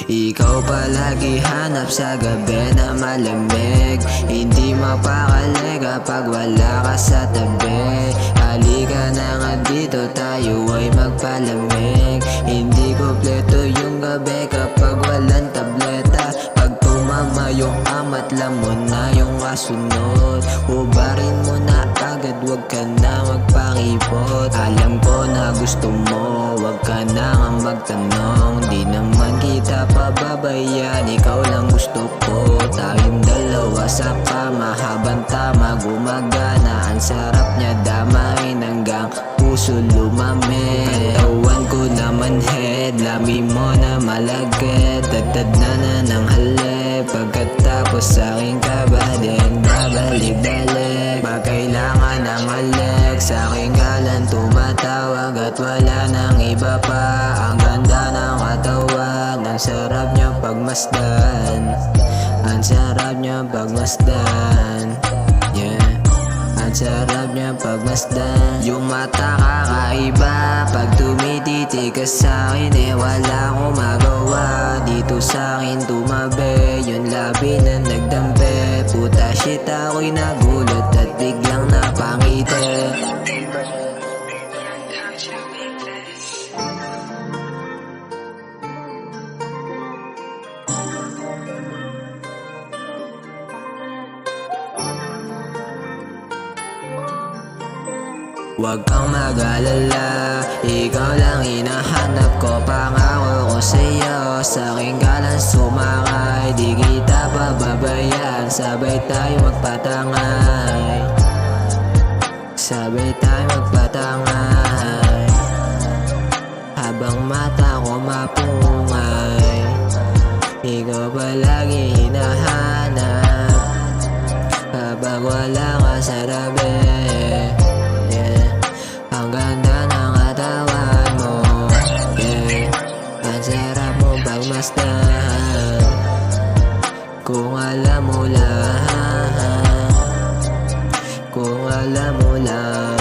Ikaw palagi hanap sa gabi na malamig. Hindi mapakali kapag wala ka sa tabi. Halika na nga dito, tayo ay magpalamig. Hindi kompleto yung gabi kapag walang tableta. Pag tumama yung amat, lamon na yung kasunod. Hubarin mo na agad, wag ka na magpakipot. Alam ko na gusto mo, wag ka na nga magtanong. Di naman kita pababayan, ikaw lang gusto ko. Tayong dalawa sa kama, habang tama gumagana. Ang sarap niya damain hanggang puso lumamig. Katawan ko naman head, lami mo na malagad. Tatad na ng halip, pagkatapos sa aking kabadin babalik-balik. Pag kailangan ng halik, sa aking galan tumatawag. At wala nang iba pa, ang ganda ng katawan. Ang sarap niya pagmasdan, ang sarap niya pagmasdan, yeah. Ang sarap niya pagmasdan. Yung mata kakaiba, pag tumititig ka sa'kin, wala akong magawa. Dito sa'kin tumabi, yung labi na nagdampi. Puta shit, ako'y nagulat at biglang napangiti. Huwag kang mag-alala, ikaw lang hinahanap ko. Pangako ko sa'yo, sa aking galan sumakay. Di kita pababayaan, sabay tayo magpatangay. Sabay tayo magpatangay, habang mata ko mapungay. Ikaw palagi hinahanap kapag wala ka sa tabi. Ang ganda ng katawan mo, yeah. Ang sarap mo pagmasdan. Kung alam mo lang, kung alam mo lang.